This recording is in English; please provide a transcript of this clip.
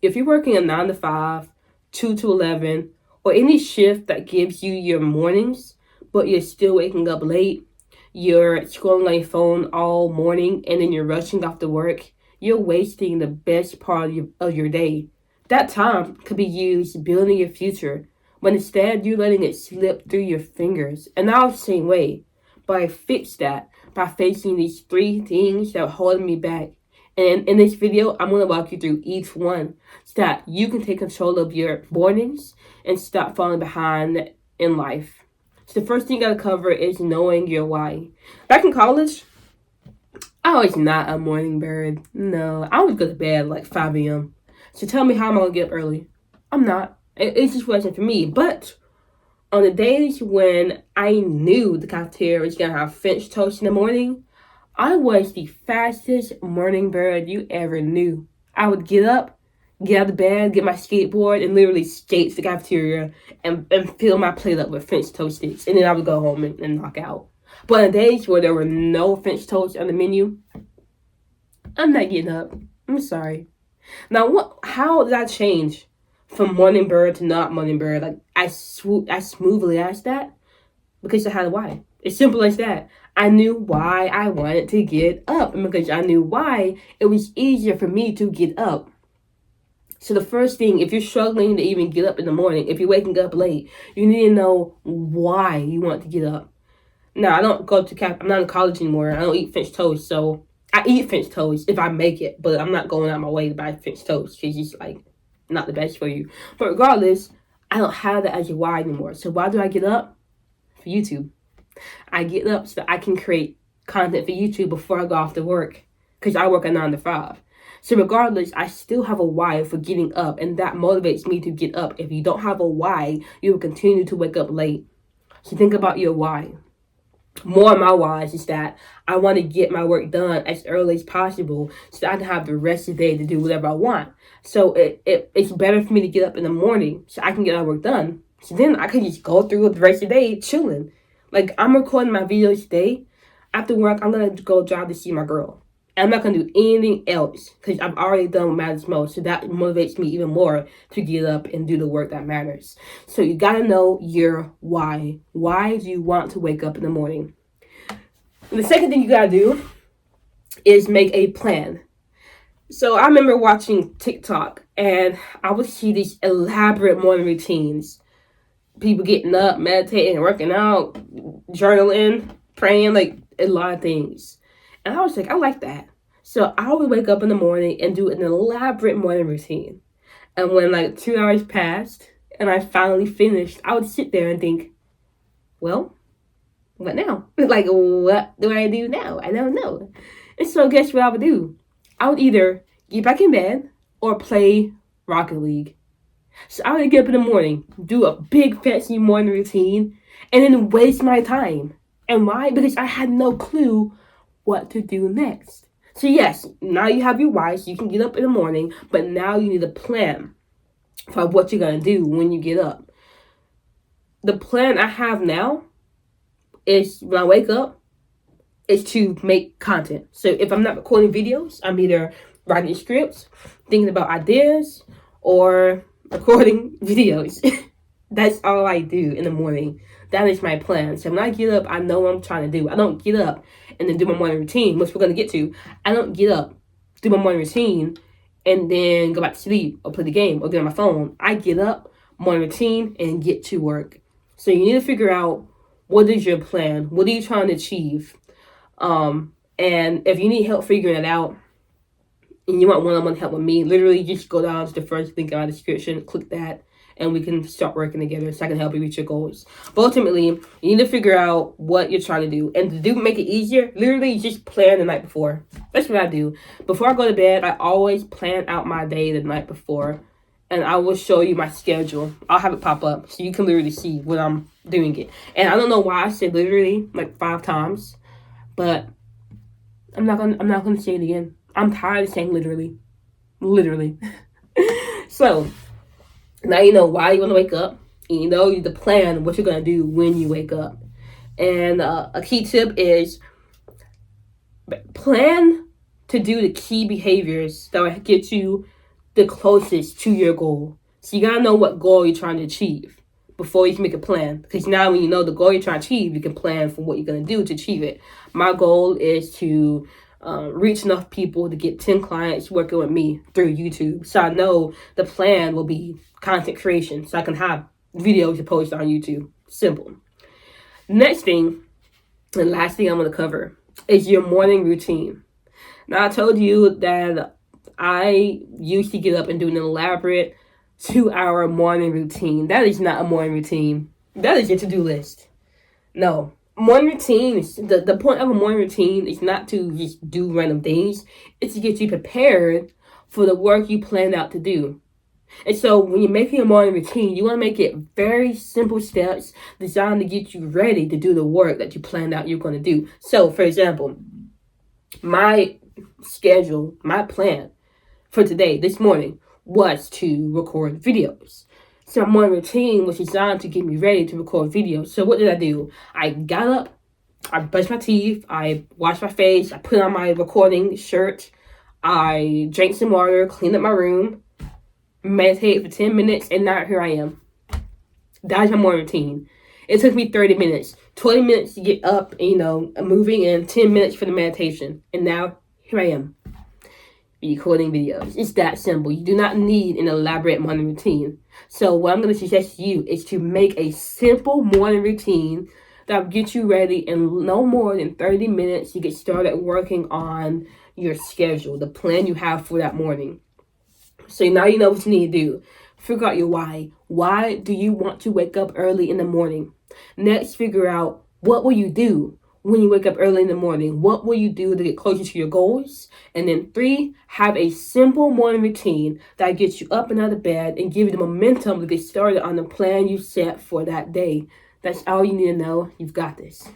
if you're working a 9 to 5, 2 to 11, or any shift that gives you your mornings, but you're still waking up late, you're scrolling on your phone all morning, and then you're rushing off to work, you're wasting the best part of your day. That time could be used building your future, but instead you're letting it slip through your fingers. And I was the same way. But I fixed that by facing these three things that were holding me back. And in this video, I'm going to walk you through each one so that you can take control of your mornings and stop falling behind in life. So the first thing you got to cover is knowing your why. Back in college, I was not a morning bird. No, I would go to bed like 5 a.m. So tell me how am I going to get up early? I'm not. It just wasn't for me. But on the days when I knew the cafeteria was going to have French toast in the morning, I was the fastest morning bird you ever knew. I would get up, get out of bed, get my skateboard, and literally skate to the cafeteria and fill my plate up with French toast sticks. And then I would go home and knock out. But on the days where there were no French toast on the menu, I'm not getting up. I'm sorry. Now, how did I change from morning bird to not morning bird? Like, I smoothly asked that because I had a why. It's simple as that. I knew why I wanted to get up, and because I knew why, it was easier for me to get up. So the first thing, if you're struggling to even get up in the morning, if you're waking up late, you need to know why you want to get up. Now, I don't go to I'm not in college anymore. I don't eat French toast, so I eat French toast if I make it, but I'm not going out my way to buy French toast because it's like not the best for you. But regardless, I don't have that as a why anymore. So why do I get up? For YouTube. I get up so that I can create content for YouTube before I go off to work because I work a 9 to 5. So regardless, I still have a why for getting up, and that motivates me to get up. If you don't have a why, you will continue to wake up late. So think about your why. More of my whys is that I want to get my work done as early as possible so that I can have the rest of the day to do whatever I want. So it's better for me to get up in the morning so I can get my work done. So then I can just go through the rest of the day chilling. Like, I'm recording my videos today. After work, I'm going to go drive to see my girl. I'm not going to do anything else because I've already done what matters most. So that motivates me even more to get up and do the work that matters. So you got to know your why. Why do you want to wake up in the morning? And the second thing you got to do is make a plan. So I remember watching TikTok and I would see these elaborate morning routines. People getting up, meditating, working out, journaling, praying, like a lot of things. And I was like, I like that. So I would wake up in the morning and do an elaborate morning routine. And when like 2 hours passed and I finally finished, I would sit there and think, well, what now? Like, what do I do now? I don't know. And so guess what I would do? I would either get back in bed or play Rocket League. So I would get up in the morning, do a big fancy morning routine, and then waste my time. And why? Because I had no clue what to do next. So yes, now you have your why, so you can get up in the morning, but now you need a plan for what you're going to do when you get up. The plan I have now is when I wake up, is to make content. So if I'm not recording videos, I'm either writing scripts, thinking about ideas, or recording videos. That's all I do in the morning. That is my plan. So when I get up, I know what I'm trying to do. I don't get up and then do my morning routine, which we're going to get to. I don't get up, do my morning routine, and then go back to sleep or play the game or get on my phone. I get up, morning routine, and get to work. So you need to figure out, what is your plan? What are you trying to achieve? And if you need help figuring it out, and you want one-on-one help with me, literally just go down to the first link in my description, click that, and we can start working together so I can help you reach your goals. But ultimately, you need to figure out what you're trying to do. And to make it easier, literally just plan the night before. That's what I do. Before I go to bed, I always plan out my day the night before. And I will show you my schedule. I'll have it pop up so you can literally see when I'm doing it. And I don't know why I said literally like 5 times, but I'm not gonna say it again. I'm tired of saying literally. Literally. So, now you know why you want to wake up. And you know the plan, what you're going to do when you wake up. And a key tip is plan to do the key behaviors that will get you the closest to your goal. So you gotta know what goal you're trying to achieve before you can make a plan. Because now when you know the goal you're trying to achieve, you can plan for what you're gonna do to achieve it. My goal is to reach enough people to get 10 clients working with me through YouTube. So I know the plan will be content creation, so I can have videos to post on YouTube. Simple. Next thing, and last thing I'm going to cover is your morning routine. Now, I told you that I used to get up and do an elaborate 2-hour morning routine. That is not a morning routine. That is your to-do list. No. Morning routine, the point of a morning routine is not to just do random things. It's to get you prepared for the work you planned out to do. And so when you're making a morning routine, you want to make it very simple steps designed to get you ready to do the work that you planned out you're going to do. So, for example, my schedule, my plan for today, this morning, was to record videos. So my morning routine was designed to get me ready to record videos. So what did I do? I got up, I brushed my teeth, I washed my face, I put on my recording shirt, I drank some water, cleaned up my room, meditated for 10 minutes, and now here I am. That's my morning routine. It took me 30 minutes, 20 minutes to get up, moving, and 10 minutes for the meditation. And now here I am, recording videos. It's that simple. You do not need an elaborate morning routine. So what I'm going to suggest to you is to make a simple morning routine that will get you ready in no more than 30 minutes to get started working on your schedule, the plan you have for that morning. So now you know what you need to do. Figure out your why. Why do you want to wake up early in the morning? Next, figure out what will you do when you wake up early in the morning. What will you do to get closer to your goals? And then 3, have a simple morning routine that gets you up and out of bed and give you the momentum to get started on the plan you set for that day. That's all you need to know. You've got this.